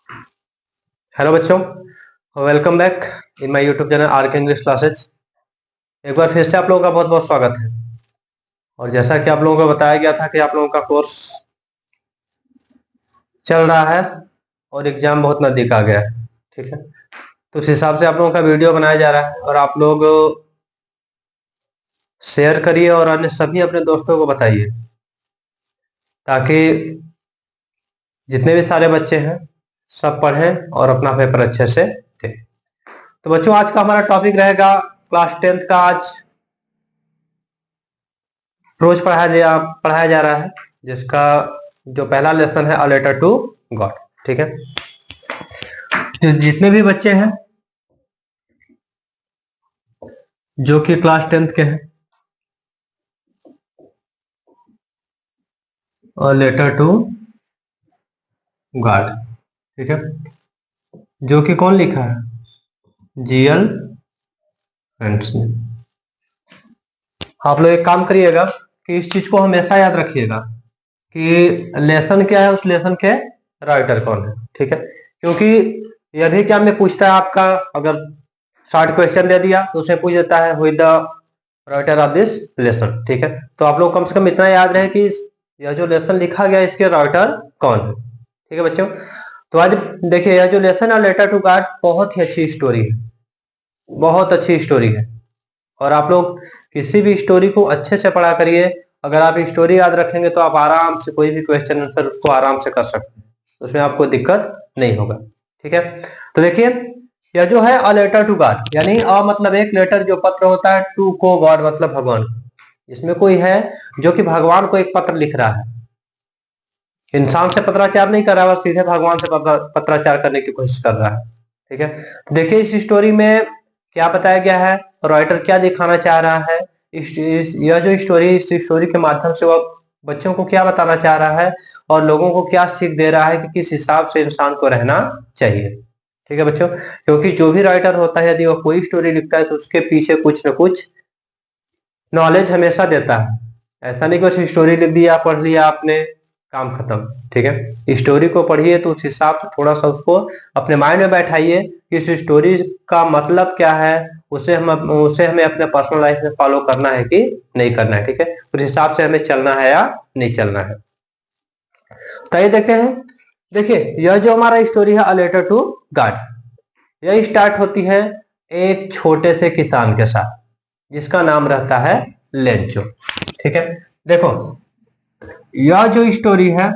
Hello बच्चों, welcome back in my YouTube channel are के English classes. एक बार फिर से आप लोगों का बहुत बहुत स्वागत है। और जैसा कि आप लोगों को बताया गया था कि आप लोगों का कोर्स चल रहा है और एग्जाम बहुत नजदीक आ गया है, ठीक है। तो उस हिसाब से आप लोगों का वीडियो बनाया जा रहा है और आप लोग शेयर करिए और अन्य सभी अपने दोस्तों को बताइए, ताकि जितने भी सारे बच्चे हैं सब पढ़ें और अपना पेपर अच्छे से दें। तो बच्चों, आज का हमारा टॉपिक रहेगा क्लास 10th का। आज रोज पढ़ाया जा रहा है, जिसका जो पहला लेसन है अ लेटर टू गॉड, ठीक है। तो जितने भी बच्चे हैं जो कि क्लास 10th के हैं, अ लेटर टू गॉड, ठीक है, जो कि कौन लिखा है? जीएल फ्रेंड्स ने। आप लोग एक काम करिएगा कि इस चीज को हमेशा याद रखिएगा कि लेसन क्या है, उस लेसन के राइटर कौन है, ठीक है। क्योंकि यदि क्या में पूछता है आपका, अगर शॉर्ट क्वेश्चन दे दिया तो उसे पूछ देता है who is the writer of this lesson, ठीक है। तो आप लोग कम से कम इतना याद रहे कि यह जो लेसन लिखा गया इसके राइटर कौन है, ठीक है बच्चों। तो आज देखिए, यह जो लेसन है लेटर टू गॉड बहुत ही अच्छी स्टोरी है, बहुत अच्छी स्टोरी है। और आप लोग किसी भी स्टोरी को अच्छे से पढ़ा करिए। अगर आप स्टोरी याद रखेंगे तो आप आराम से कोई भी क्वेश्चन आंसर उसको आराम से कर सकते हैं, उसमें आपको दिक्कत नहीं होगा, ठीक है। तो देखिए, यह जो है अ लेटर टू गॉड, यानी अ मतलब एक, लेटर जो पत्र होता है, टू को गॉड मतलब भगवान। इसमें कोई है जो कि भगवान को एक पत्र लिख रहा है, इंसान से पत्राचार नहीं कर रहा है, बस सीधे भगवान से पत्राचार करने की कोशिश कर रहा है, ठीक है। देखिए इस स्टोरी में क्या बताया गया है, राइटर क्या दिखाना चाह रहा है, यह जो स्टोरी, इस स्टोरी के माध्यम से वह बच्चों को क्या बताना चाह रहा है और लोगों को क्या सीख दे रहा है कि किस हिसाब से इंसान को रहना चाहिए, ठीक है बच्चों। क्योंकि जो भी राइटर होता है, यदि वह कोई स्टोरी लिखता है तो उसके पीछे कुछ न कुछ नॉलेज हमेशा देता है। ऐसा नहीं कि बस स्टोरी लिख दिया, पढ़ लिया आपने, काम खत्म, ठीक है। स्टोरी को पढ़िए तो उस हिसाब से थोड़ा सा उसको अपने माइंड में बैठाइए कि इस स्टोरी का मतलब क्या है, उसे हमें अपने पर्सनल लाइफ में फॉलो करना है कि नहीं करना है, ठीक है। उस हिसाब से हमें चलना है या नहीं चलना है। तो ये देखते हैं। देखिए, यह जो हमारा स्टोरी है अ लेटर टू गॉड, यह स्टार्ट होती है एक छोटे से किसान के साथ जिसका नाम रहता है लेंचो, ठीक है। देखो, यह जो स्टोरी है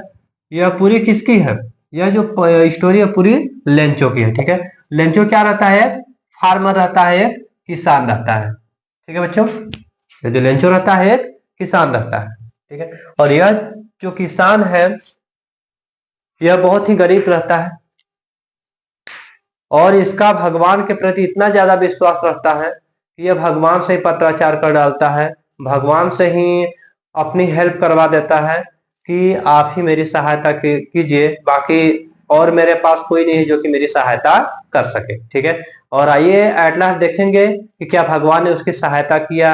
यह पूरी किसकी है? यह जो स्टोरी है पूरी लेंचो की है, ठीक है। लेंचो क्या रहता है? फार्मर रहता है, एक किसान रहता है, ठीक है बच्चों। ये जो लेंचो रहता है एक किसान रहता है, ठीक है। और यह जो किसान है यह बहुत ही गरीब रहता है और इसका भगवान के प्रति इतना ज्यादा विश्वास रहता है कि यह भगवान से ही पत्राचार कर डालता है, भगवान से ही अपनी हेल्प करवा देता है कि आप ही मेरी सहायता कीजिए, बाकी और मेरे पास कोई नहीं है जो कि मेरी सहायता कर सके, ठीक है। और आइए एट लास्ट देखेंगे कि क्या भगवान ने उसकी सहायता किया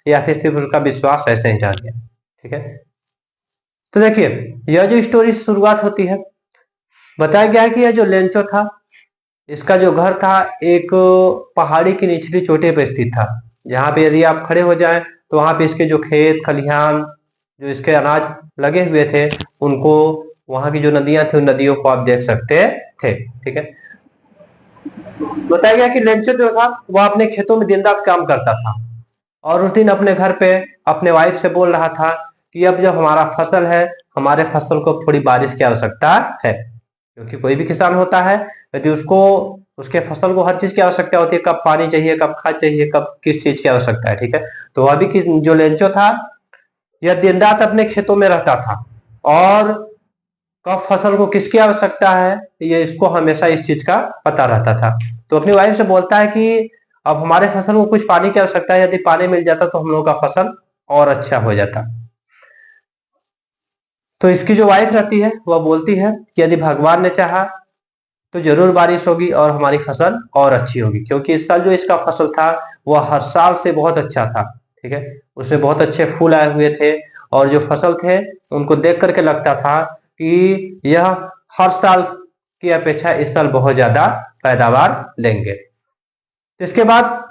या फिर सिर्फ उसका विश्वास ऐसे ही जान गया, ठीक है। तो देखिए, यह जो स्टोरी शुरुआत होती है, बताया गया है कि यह जो लेंचो था, इसका जो घर था एक पहाड़ी की निचली चोटी पर स्थित था, जहां पे यदि आप खड़े हो जाएं तो वहां पे इसके जो खेत खलिहान, जो इसके अनाज लगे हुए थे, उनको, वहां की जो नदियां थी उन नदियों को आप देख सकते थे, ठीक है। बताया गया कि लेंचो जो था वह अपने खेतों में दिन रात काम करता था और उस दिन अपने घर पे अपने वाइफ से बोल रहा था कि अब जब हमारा फसल है, हमारे फसल को थोड़ी बारिश की आवश्यकता है। क्योंकि कोई भी किसान होता है, यदि उसको उसके फसल को हर चीज की आवश्यकता होती है, कब पानी चाहिए, कब खाद चाहिए, कब किस चीज की आवश्यकता है, ठीक है। तो अभी जो लेंचो था यह दिन रात अपने खेतों में रहता था और कब फसल को किसकी आवश्यकता है ये इसको हमेशा इस चीज का पता रहता था। तो अपनी वाइफ से बोलता है कि अब हमारे फसल को कुछ पानी की आवश्यकता है, यदि पानी मिल जाता तो हम लोगों का फसल और अच्छा हो जाता। तो इसकी जो वाइफ रहती है वह बोलती है कि यदि भगवान ने चाहा तो जरूर बारिश होगी और हमारी फसल और अच्छी होगी, क्योंकि इस साल जो इसका फसल था वह हर साल से बहुत अच्छा था, ठीक है। उसमें बहुत अच्छे फूल आए हुए थे और जो फसल थे उनको देख करके लगता था कि यह हर साल की अपेक्षा इस साल बहुत ज्यादा पैदावार लेंगे। इसके बाद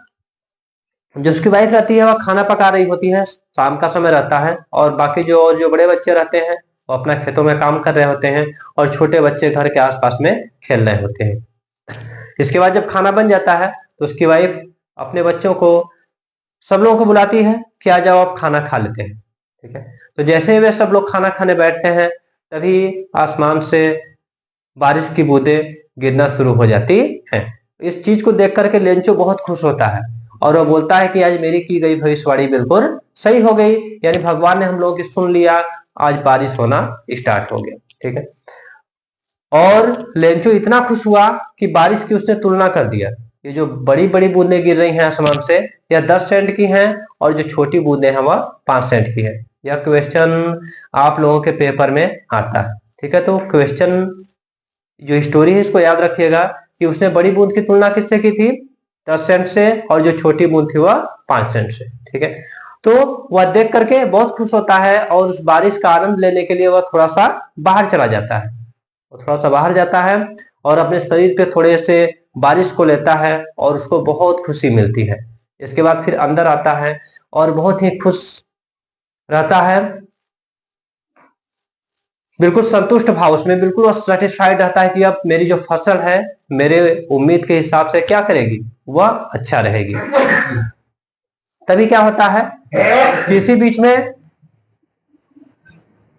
जो उसकी वाइफ रहती है वह खाना पका रही होती है, शाम का समय रहता है, और बाकी जो बड़े बच्चे रहते हैं वो अपना खेतों में काम कर रहे होते हैं, और छोटे बच्चे घर के आसपास में खेल रहे होते हैं। इसके बाद जब खाना बन जाता है तो उसकी वाइफ अपने बच्चों को, सब लोगों को बुलाती है कि आ जाओ आप खाना खा लेते हैं। ठीक है, तो जैसे ही वे सब लोग खाना खाने बैठते हैं तभी आसमान से बारिश की बूंदें गिरना शुरू हो जाती हैं। इस चीज को देख करके लेंचो बहुत खुश होता है और वो बोलता है कि आज मेरी की गई भविष्यवाणी बिल्कुल सही हो गई, यानी भगवान ने हम लोगों की सुन लिया, आज बारिश होना स्टार्ट हो गया। ठीक है, और लेंचो इतना खुश हुआ कि बारिश की उसने तुलना कर दिया। ये जो बड़ी बड़ी बूंदें गिर रही हैं आसमान से, यह 10 सेंट की हैं, और जो छोटी बूंदें हैं वह 5 सेंट की है। यह क्वेश्चन आप लोगों के पेपर में आता है। ठीक है, तो क्वेश्चन जो स्टोरी है इसको याद रखिएगा कि उसने बड़ी बूंद की तुलना किससे की थी, 10 सेंट से, और जो छोटी बूंद थी वह 5 सेंट से। ठीक है, तो वह देख करके बहुत खुश होता है और उस बारिश का आनंद लेने के लिए वह थोड़ा सा बाहर चला जाता है। वो थोड़ा सा बाहर जाता है और अपने शरीर पे थोड़े से बारिश को लेता है और उसको बहुत खुशी मिलती है। इसके बाद फिर अंदर आता है और बहुत ही खुश रहता है, बिल्कुल संतुष्ट भाव, उसमें बिल्कुल सेटिस्फाइड रहता है कि अब मेरी जो फसल है मेरे उम्मीद के हिसाब से क्या करेगी, वह अच्छा रहेगी। तभी क्या होता है, किसी बीच में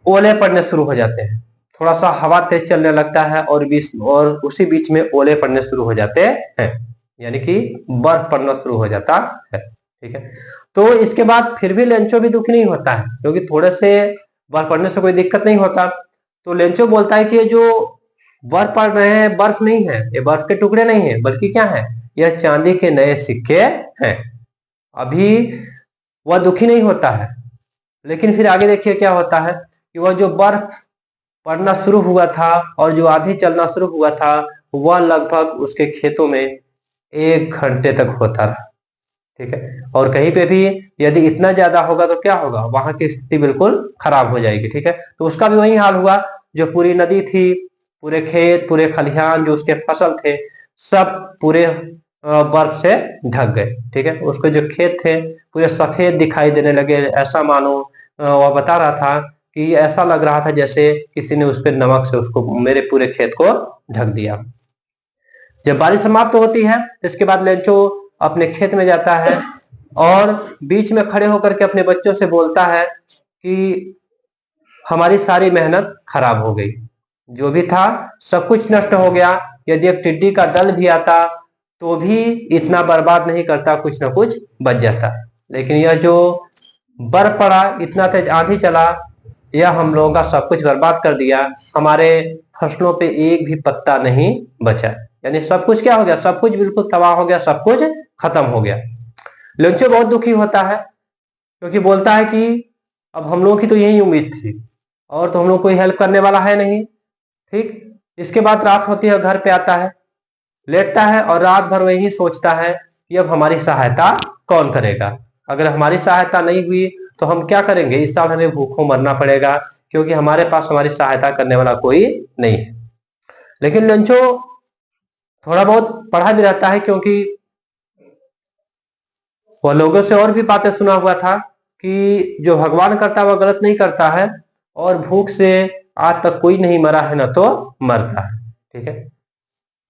ओले पड़ने शुरू हो जाते हैं, थोड़ा सा हवा तेज चलने लगता है और उसी बीच में ओले पड़ने शुरू हो जाते हैं, यानी कि बर्फ पड़ना शुरू हो जाता है। ठीक है, तो इसके बाद फिर भी लेंचो भी दुखी नहीं होता है, क्योंकि थोड़े से बर्फ पड़ने से कोई दिक्कत नहीं होता। तो लेंचो बोलता है कि ये जो बर्फ पड़ रहे हैं बर्फ नहीं है, ये बर्फ के टुकड़े नहीं है, बल्कि क्या है, यह चांदी के नए सिक्के हैं। अभी वह दुखी नहीं होता है, लेकिन फिर आगे देखिए क्या होता है कि वह जो बर्फ पड़ना शुरू हुआ था और जो आंधी चलना शुरू हुआ था वह लगभग उसके खेतों में 1 घंटे तक होता रहा। ठीक है, और कहीं पे भी यदि इतना ज्यादा होगा तो क्या होगा, वहां की स्थिति बिल्कुल खराब हो जाएगी। ठीक है, तो उसका भी वही हाल हुआ, जो पूरी नदी थी, पूरे खेत, पूरे खलिहान, जो उसके फसल थे, सब पूरे बर्फ से ढक गए। ठीक है, उसके जो खेत थे पूरे सफेद दिखाई देने लगे, ऐसा मानो वह बता रहा था कि ऐसा लग रहा था जैसे किसी ने उस पर नमक से उसको, मेरे पूरे खेत को ढक दिया। जब बारिश समाप्त होती है इसके बाद लेंचो अपने खेत में जाता है और बीच में खड़े होकर के अपने बच्चों से बोलता है कि हमारी सारी मेहनत खराब हो गई, जो भी था सब कुछ नष्ट हो गया। यदि एक टिड्डी का दल भी आता तो भी इतना बर्बाद नहीं करता, कुछ ना कुछ बच जाता, लेकिन यह जो बर्फ पड़ा, इतना तेज आंधी चला, यह हम लोगों का सब कुछ बर्बाद कर दिया। हमारे फसलों पे एक भी पत्ता नहीं बचा, यानी सब कुछ क्या हो गया, सब कुछ बिल्कुल तबाह हो गया, सब कुछ खत्म हो गया। लेंचो बहुत दुखी होता है, क्योंकि बोलता है कि अब हम लोगों की तो यही उम्मीद थी और तो हम लोग कोई हेल्प करने वाला है नहीं। ठीक, इसके बाद रात होती है, घर पे आता है, लेटता है और रात भर वही सोचता है कि अब हमारी सहायता कौन करेगा, अगर हमारी सहायता नहीं हुई तो हम क्या करेंगे, इस साल हमें भूखों मरना पड़ेगा, क्योंकि हमारे पास हमारी सहायता करने वाला कोई नहीं है। लेकिन लेंचो थोड़ा बहुत पढ़ा भी रहता है, क्योंकि वह लोगों से और भी बातें सुना हुआ था कि जो भगवान करता है वह गलत नहीं करता है, और भूख से आज तक कोई नहीं मरा है, न तो मरता है। ठीक है,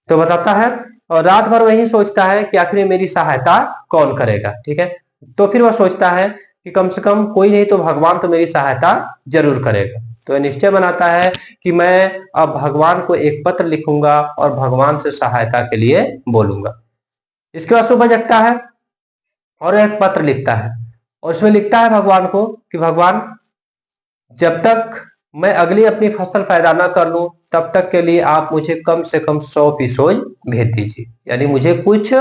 तो बताता है और रात भर वही सोचता है कि आखिर मेरी सहायता कौन करेगा। ठीक है, तो फिर वह सोचता है कि कम से कम कोई नहीं तो भगवान तो मेरी सहायता जरूर करेगा। तो निश्चय बनाता है कि मैं अब भगवान को एक पत्र लिखूंगा और भगवान से सहायता के लिए बोलूंगा। इसके बाद सुबह जगता है और एक पत्र लिखता है, और उसमें लिखता है भगवान को कि भगवान, जब तक मैं अगली अपनी फसल पैदा ना कर लूं तब तक के लिए आप मुझे कम से कम 100 पीसोज भेज दीजिए, यानी मुझे कुछ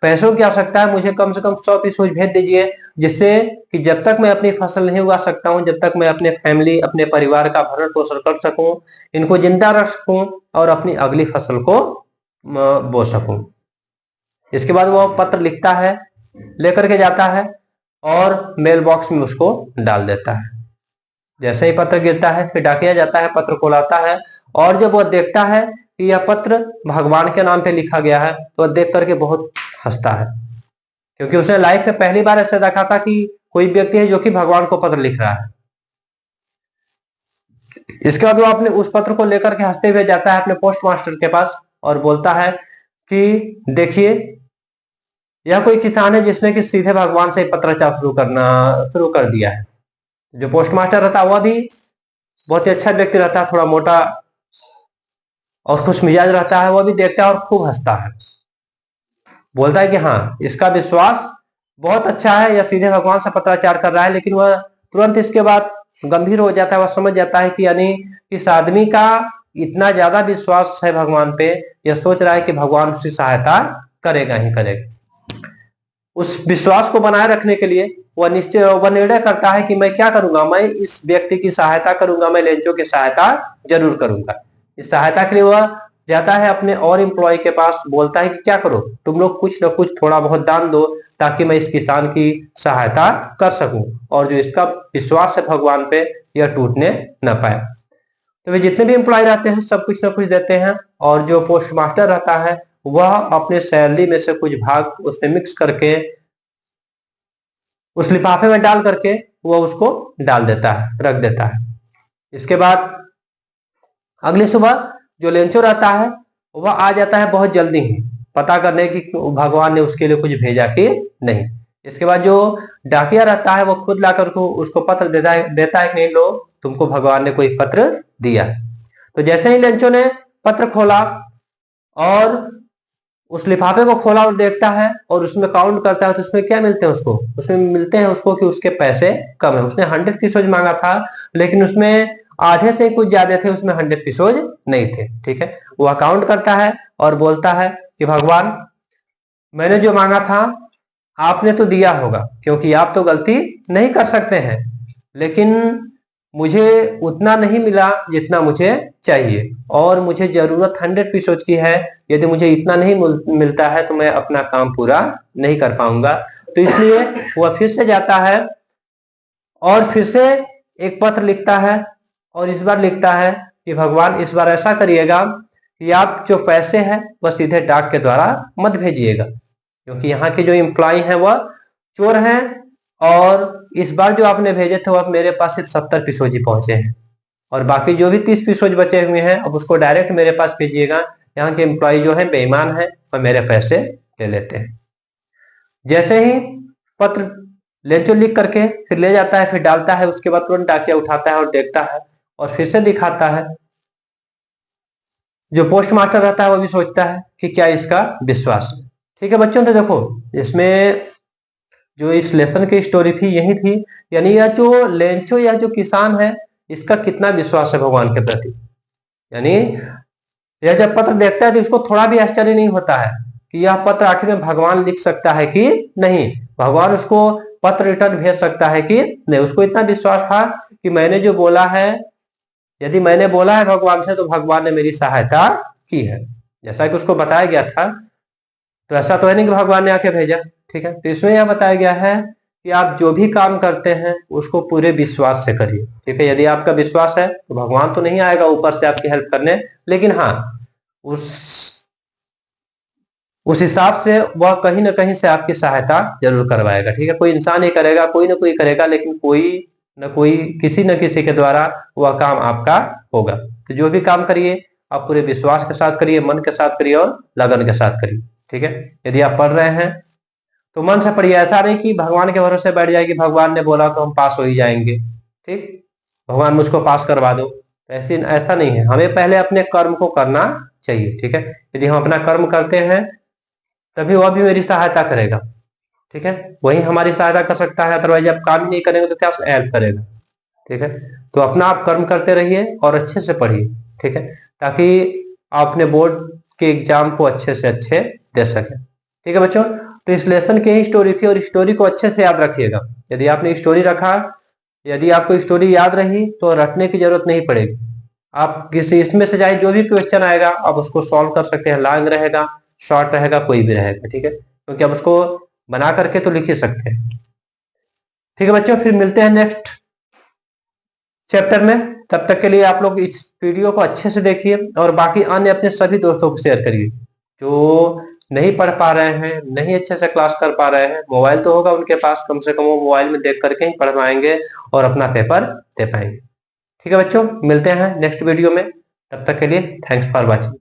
पैसों की आवश्यकता है, मुझे कम से कम 100 पीसोज भेज दीजिए, जिससे कि जब तक मैं अपनी फसल नहीं उगा सकता हूं, जब तक मैं अपने फैमिली, अपने परिवार का भरण पोषण कर सकूं, इनको जिंदा रख सकूं और अपनी अगली फसल को बो सकूं। इसके बाद वो पत्र लिखता है, लेकर के जाता है और मेल बॉक्स में उसको डाल देता है। जैसे ही पत्र गिरता है फिर डाकिया जाता है, पत्र को लाता है, और जब वह देखता है कि यह पत्र भगवान के नाम पे लिखा गया है, तो वह देख करके बहुत हंसता है, क्योंकि उसने लाइफ में पहली बार ऐसा देखा था कि कोई व्यक्ति है जो कि भगवान को पत्र लिख रहा है। इसके बाद वो अपने उस पत्र को लेकर के हंसते हुए जाता है अपने पोस्ट मास्टर के पास और बोलता है कि देखिए, यह कोई किसान है जिसने कि सीधे भगवान से पत्राचार शुरू कर दिया है। जो पोस्ट मास्टर रहता है वह भी बहुत ही अच्छा व्यक्ति रहता है, थोड़ा मोटा और खुश मिजाज रहता है। वह भी देखता है और खूब हंसता है, बोलता है कि हाँ, इसका विश्वास बहुत अच्छा है, यह सीधे भगवान से पत्राचार कर रहा है। लेकिन वह तुरंत इसके बाद गंभीर हो जाता है। वह समझ जाता है कि यानी इस आदमी का इतना ज्यादा विश्वास है भगवान पे, यह सोच रहा है कि भगवान उसकी सहायता करेगा ही करेगा। उस विश्वास को बनाए रखने के लिए वह निर्णय करता है कि मैं क्या करूंगा, मैं इस व्यक्ति की सहायता करूंगा, मैं लेंचो की सहायता जरूर करूंगा। इस सहायता के लिए वह जाता है अपने और एम्प्लॉय के पास, बोलता है कि क्या करो, तुम लोग कुछ ना कुछ थोड़ा बहुत दान दो ताकि मैं इस किसान की सहायता कर सकूं और जो इसका विश्वास है भगवान पे यह टूटने न पाए। तो वे जितने भी एम्प्लॉय रहते हैं सब कुछ ना कुछ देते हैं, और जो पोस्ट मास्टर रहता है वह अपने सैलरी में से कुछ भाग उसमें मिक्स करके उस लिफाफे में डाल करके वह उसको डाल देता है, रख देता है। इसके बाद अगली सुबह जो लेंचो रहता है वह आ जाता है बहुत जल्दी ही, पता करने की भगवान ने उसके लिए कुछ भेजा कि नहीं। इसके बाद जो डाकिया रहता है वो खुद लाकर उसको पत्र देता है कि नहीं लो, तुमको भगवान ने कोई पत्र दिया। तो जैसे ही लेंचो ने पत्र खोला और उस लिफाफे को खोला और देखता है और उसमें काउंट करता है, तो उसमें क्या मिलते हैं उसको, उसमें मिलते हैं उसको कि उसके पैसे कम है। उसने 100 पिसोज मांगा था, लेकिन उसमें आधे से कुछ ज्यादा थे, उसमें 100 पिसोज नहीं थे। ठीक है, वो अकाउंट करता है और बोलता है कि भगवान, मैंने जो मांगा था आपने तो दिया होगा, क्योंकि आप तो गलती नहीं कर सकते हैं, लेकिन मुझे उतना नहीं मिला जितना मुझे चाहिए और मुझे जरूरत 100 पिसोज की है। यदि मुझे इतना नहीं मिलता है तो मैं अपना काम पूरा नहीं कर पाऊंगा। तो इसलिए वह फिर से जाता है और फिर से एक पत्र लिखता है और इस बार लिखता है कि भगवान, इस बार ऐसा करिएगा कि आप जो पैसे हैं वह सीधे डाक के द्वारा मत भेजिएगा, क्योंकि यहाँ के जो एम्प्लॉय हैं वह चोर हैं और इस बार जो आपने भेजे थे वह मेरे पास सिर्फ 70 पिसोज ही पहुंचे हैं और बाकी जो भी 30 पिसोज बचे हुए हैं अब उसको डायरेक्ट मेरे पास भेजिएगा। यहाँ के एम्प्लॉय जो है बेईमान है और मेरे पैसे ले लेते हैं। जैसे ही पत्र लेंचो लिख करके फिर ले जाता है, फिर डालता है, उसके बाद तुरंत डाकिया उठाता है और देखता है और फिर से दिखाता है। जो पोस्ट मास्टर रहता है वो भी सोचता है कि क्या इसका विश्वास है। ठीक है बच्चों, तो देखो इसमें जो इस लेसन की स्टोरी थी यही थी, यानी यह जो लेंचो या जो किसान है इसका कितना विश्वास है भगवान के प्रति। यानी यह जब पत्र देखता है तो इसको थोड़ा भी आश्चर्य नहीं होता है कि यह पत्र आखिर में भगवान लिख सकता है कि नहीं, भगवान उसको पत्र रिटर्न भेज सकता है कि नहीं। उसको इतना विश्वास था कि मैंने जो बोला है, यदि मैंने बोला है भगवान से तो भगवान ने मेरी सहायता की है। जैसा कि उसको बताया गया था, तो ऐसा तो है नहीं कि भगवान ने आके भेजा। ठीक है, तो इसमें यह बताया गया है कि आप जो भी काम करते हैं उसको पूरे विश्वास से करिए। ठीक है, यदि आपका विश्वास है तो भगवान तो नहीं आएगा ऊपर से आपकी हेल्प करने, लेकिन हाँ उस हिसाब से वह कहीं ना कहीं से आपकी सहायता जरूर करवाएगा। ठीक है, कोई इंसान ही करेगा, कोई ना कोई करेगा, लेकिन कोई न कोई किसी न किसी के द्वारा वह काम आपका होगा। तो जो भी काम करिए आप पूरे विश्वास के साथ करिए, मन के साथ करिए और लगन के साथ करिए। ठीक है, यदि आप पढ़ रहे हैं तो मन से पढ़िए, ऐसा नहीं कि भगवान के भरोसे बैठ जाए कि भगवान ने बोला तो हम पास हो ही जाएंगे। ठीक, भगवान मुझको पास करवा दो, ऐसा नहीं है। हमें पहले अपने कर्म को करना चाहिए। ठीक है, यदि हम अपना कर्म करते हैं तभी वह भी मेरी सहायता करेगा। ठीक है, वही हमारी सहायता कर सकता है, अदरवाइज आप काम ही नहीं करेंगे तो क्या हेल्प करेगा। ठीक है, तो अपना आप कर्म करते रहिए और अच्छे से पढ़िए। ठीक है, ताकि आप अपने बोर्ड के एग्जाम को अच्छे से अच्छे दे सके। ठीक है बच्चों, तो इस लेसन की ही स्टोरी थी और स्टोरी को अच्छे से याद रखिएगा। यदि आपने स्टोरी रखा, यदि आपको स्टोरी याद रही तो रटने की जरूरत नहीं पड़ेगी। आप किसी इसमें से चाहे जो भी क्वेश्चन आएगा आप उसको सॉल्व कर सकते हैं, लॉन्ग रहेगा, शॉर्ट रहेगा, कोई भी रहेगा। ठीक है, क्योंकि आप उसको बना करके तो लिख ही सकते हैं। ठीक है बच्चों, फिर मिलते हैं नेक्स्ट चैप्टर में। तब तक के लिए आप लोग इस वीडियो को अच्छे से देखिए और बाकी अन्य अपने सभी दोस्तों को शेयर करिए जो नहीं पढ़ पा रहे हैं, नहीं अच्छे से क्लास कर पा रहे हैं। मोबाइल तो होगा उनके पास, कम से कम वो मोबाइल में देख करके ही पढ़ पाएंगे और अपना पेपर दे पाएंगे। ठीक है बच्चों, मिलते हैं नेक्स्ट वीडियो में। तब तक के लिए थैंक्स फॉर वॉचिंग।